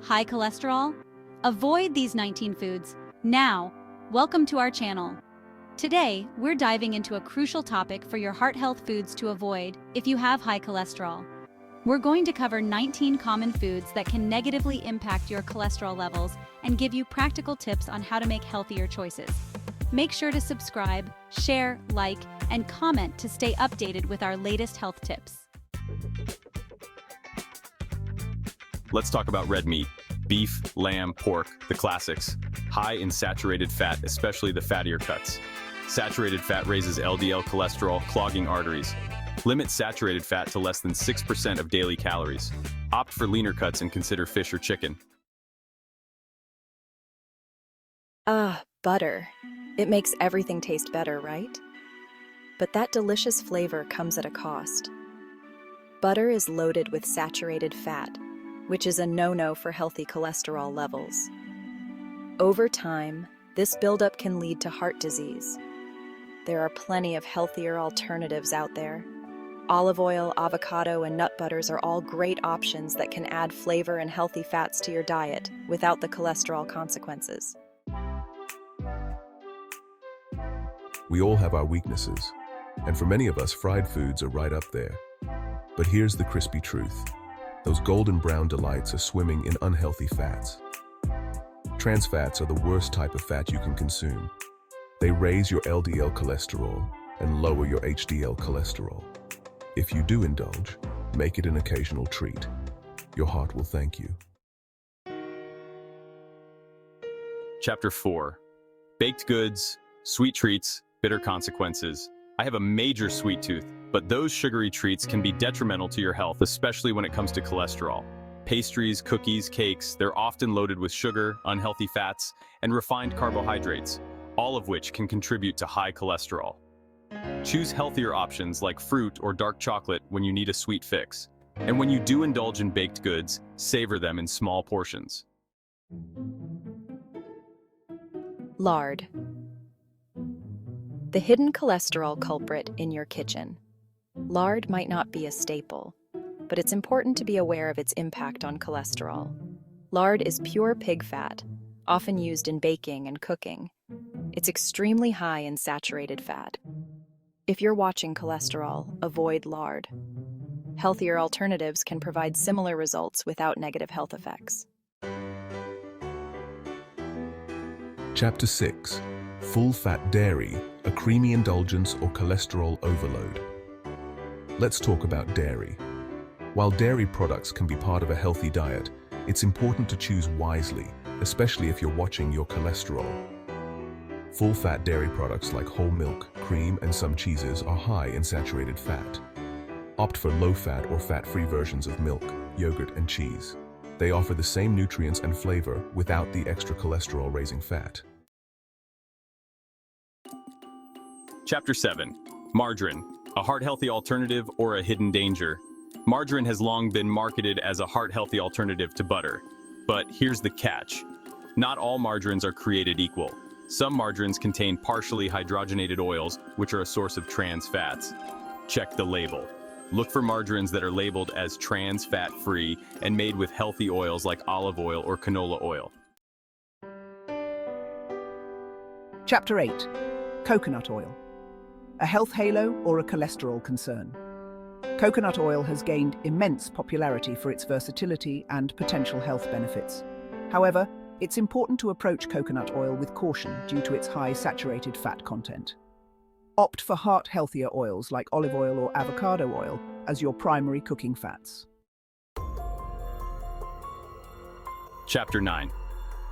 high cholesterol? Avoid these 19 foods. Now, welcome to our channel. Today, we're diving into a crucial topic for your heart health foods to avoid if you have high cholesterol. We're going to cover 19 common foods that can negatively impact your cholesterol levels and give you practical tips on how to make healthier choices. Make sure to subscribe, share, like, and comment to stay updated with our latest health tips. Let's talk about red meat. Beef, lamb, pork, the classics. High in saturated fat, especially the fattier cuts. Saturated fat raises LDL cholesterol, clogging arteries. Limit saturated fat to less than 6% of daily calories. Opt for leaner cuts and consider fish or chicken. Butter. It makes everything taste better, right? But that delicious flavor comes at a cost. Butter is loaded with saturated fat, which is a no-no for healthy cholesterol levels. Over time, this buildup can lead to heart disease. There are plenty of healthier alternatives out there. Olive oil, avocado, and nut butters are all great options that can add flavor and healthy fats to your diet without the cholesterol consequences. We all have our weaknesses, and for many of us, fried foods are right up there. But here's the crispy truth. Those golden brown delights are swimming in unhealthy fats. Trans fats are the worst type of fat you can consume. They raise your LDL cholesterol and lower your HDL cholesterol. If you do indulge, make it an occasional treat. Your heart will thank you. Chapter 4. Baked goods, sweet treats, bitter consequences. I have a major sweet tooth, but those sugary treats can be detrimental to your health, especially when it comes to cholesterol. Pastries, cookies, cakes, they're often loaded with sugar, unhealthy fats, and refined carbohydrates, all of which can contribute to high cholesterol. Choose healthier options like fruit or dark chocolate when you need a sweet fix. And when you do indulge in baked goods, savor them in small portions. Lard. The hidden cholesterol culprit in your kitchen. Lard might not be a staple, but it's important to be aware of its impact on cholesterol. Lard is pure pig fat, often used in baking and cooking. It's extremely high in saturated fat. If you're watching cholesterol, avoid lard. Healthier alternatives can provide similar results without negative health effects. Chapter 6. Full-fat dairy, a creamy indulgence or cholesterol overload. Let's talk about dairy. While dairy products can be part of a healthy diet, it's important to choose wisely, especially if you're watching your cholesterol. Full-fat dairy products like whole milk, cream, and some cheeses are high in saturated fat. Opt for low-fat or fat-free versions of milk, yogurt, and cheese. They offer the same nutrients and flavor without the extra cholesterol-raising fat. Chapter 7. Margarine, a heart-healthy alternative or a hidden danger. Margarine has long been marketed as a heart-healthy alternative to butter. But here's the catch. Not all margarines are created equal. Some margarines contain partially hydrogenated oils, which are a source of trans fats. Check the label. Look for margarines that are labeled as trans fat-free and made with healthy oils like olive oil or canola oil. Chapter 8. Coconut oil. A health halo or a cholesterol concern. Coconut oil has gained immense popularity for its versatility and potential health benefits. However, it's important to approach coconut oil with caution due to its high saturated fat content. Opt for heart-healthier oils like olive oil or avocado oil as your primary cooking fats. Chapter 9.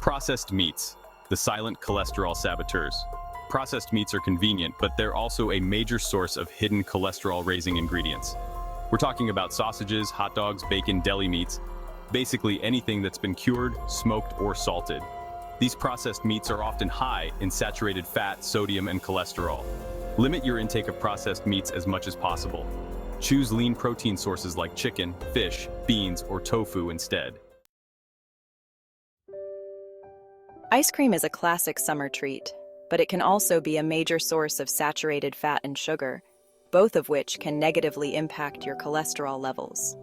Processed meats, the silent cholesterol saboteurs. Processed meats are convenient, but they're also a major source of hidden cholesterol-raising ingredients. We're talking about sausages, hot dogs, bacon, deli meats, basically anything that's been cured, smoked, or salted. These processed meats are often high in saturated fat, sodium, and cholesterol. Limit your intake of processed meats as much as possible. Choose lean protein sources like chicken, fish, beans, or tofu instead. Ice cream is a classic summer treat, but it can also be a major source of saturated fat and sugar, both of which can negatively impact your cholesterol levels.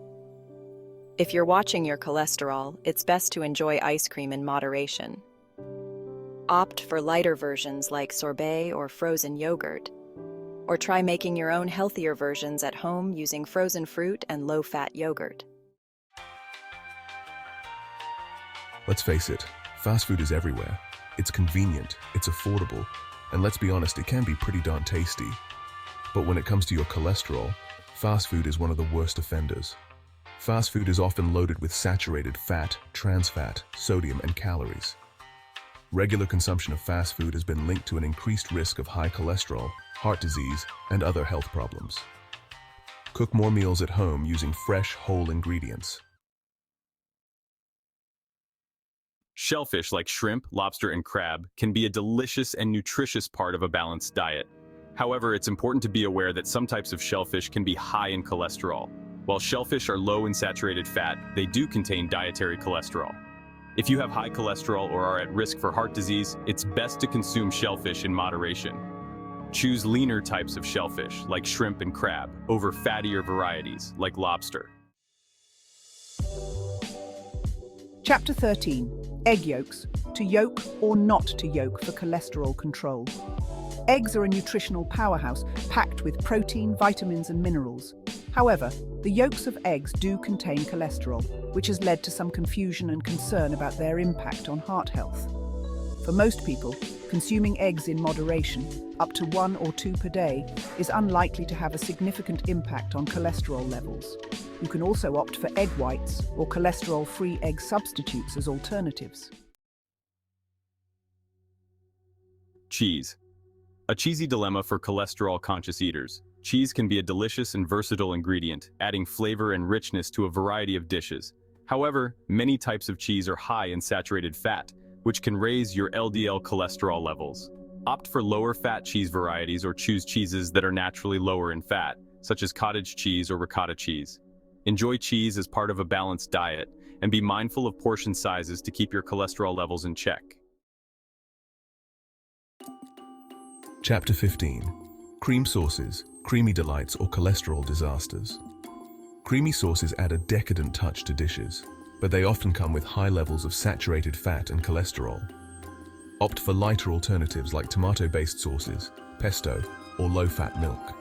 If you're watching your cholesterol, it's best to enjoy ice cream in moderation. Opt for lighter versions like sorbet or frozen yogurt. Or try making your own healthier versions at home using frozen fruit and low-fat yogurt. Let's face it, fast food is everywhere. It's convenient, it's affordable, and let's be honest, it can be pretty darn tasty. But when it comes to your cholesterol, fast food is one of the worst offenders. Fast food is often loaded with saturated fat, trans fat, sodium, and calories. Regular consumption of fast food has been linked to an increased risk of high cholesterol, heart disease, and other health problems. Cook more meals at home using fresh, whole ingredients. Shellfish like shrimp, lobster, and crab can be a delicious and nutritious part of a balanced diet. However, it's important to be aware that some types of shellfish can be high in cholesterol. While shellfish are low in saturated fat, they do contain dietary cholesterol. If you have high cholesterol or are at risk for heart disease, it's best to consume shellfish in moderation. Choose leaner types of shellfish, like shrimp and crab, over fattier varieties, like lobster. Chapter 13. Egg yolks. To yolk or not to yolk for cholesterol control. Eggs are a nutritional powerhouse packed with protein, vitamins, and minerals. However, the yolks of eggs do contain cholesterol, which has led to some confusion and concern about their impact on heart health. For most people, consuming eggs in moderation, up to 1 or 2 per day, is unlikely to have a significant impact on cholesterol levels. You can also opt for egg whites or cholesterol-free egg substitutes as alternatives. Cheese. A cheesy dilemma for cholesterol-conscious eaters. Cheese can be a delicious and versatile ingredient, adding flavor and richness to a variety of dishes. However, many types of cheese are high in saturated fat, which can raise your LDL cholesterol levels. Opt for lower-fat cheese varieties or choose cheeses that are naturally lower in fat, such as cottage cheese or ricotta cheese. Enjoy cheese as part of a balanced diet, and be mindful of portion sizes to keep your cholesterol levels in check. Chapter 15. Cream sauces, creamy delights, or cholesterol disasters. Creamy sauces add a decadent touch to dishes, but they often come with high levels of saturated fat and cholesterol. Opt for lighter alternatives like tomato-based sauces, pesto, or low-fat milk.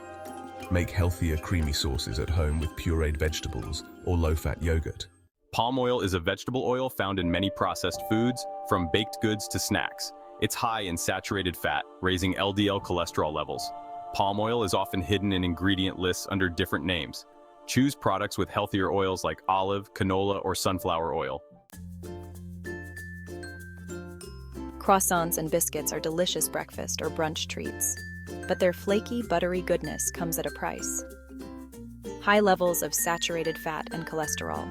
Make healthier creamy sauces at home with pureed vegetables or low-fat yogurt. Palm oil is a vegetable oil found in many processed foods, from baked goods to snacks. It's high in saturated fat, raising LDL cholesterol levels. Palm oil is often hidden in ingredient lists under different names. Choose products with healthier oils like olive, canola, or sunflower oil. Croissants and biscuits are delicious breakfast or brunch treats, but their flaky, buttery goodness comes at a price. High levels of saturated fat and cholesterol.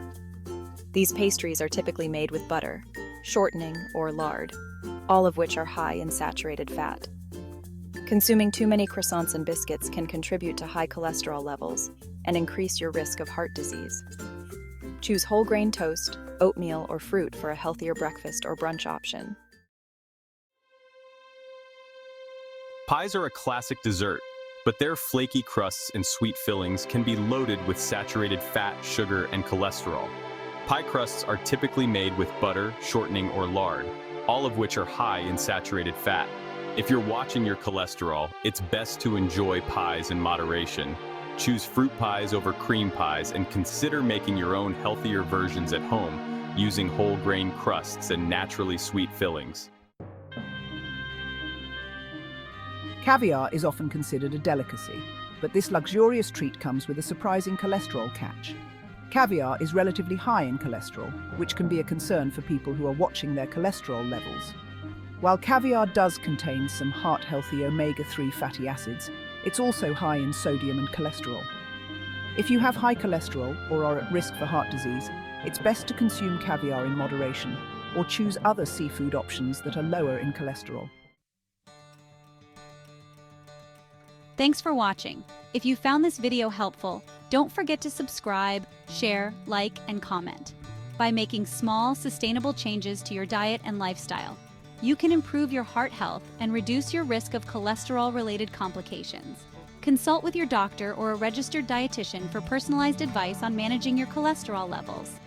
These pastries are typically made with butter, shortening, or lard, all of which are high in saturated fat. Consuming too many croissants and biscuits can contribute to high cholesterol levels and increase your risk of heart disease. Choose whole grain toast, oatmeal, or fruit for a healthier breakfast or brunch option. Pies are a classic dessert, but their flaky crusts and sweet fillings can be loaded with saturated fat, sugar, and cholesterol. Pie crusts are typically made with butter, shortening, or lard, all of which are high in saturated fat. If you're watching your cholesterol, it's best to enjoy pies in moderation. Choose fruit pies over cream pies and consider making your own healthier versions at home using whole grain crusts and naturally sweet fillings. Caviar is often considered a delicacy, but this luxurious treat comes with a surprising cholesterol catch. Caviar is relatively high in cholesterol, which can be a concern for people who are watching their cholesterol levels. While caviar does contain some heart-healthy omega-3 fatty acids, it's also high in sodium and cholesterol. If you have high cholesterol or are at risk for heart disease, it's best to consume caviar in moderation or choose other seafood options that are lower in cholesterol. Thanks for watching. If you found this video helpful, don't forget to subscribe, share, like, and comment. By making small, sustainable changes to your diet and lifestyle, you can improve your heart health and reduce your risk of cholesterol-related complications. Consult with your doctor or a registered dietitian for personalized advice on managing your cholesterol levels.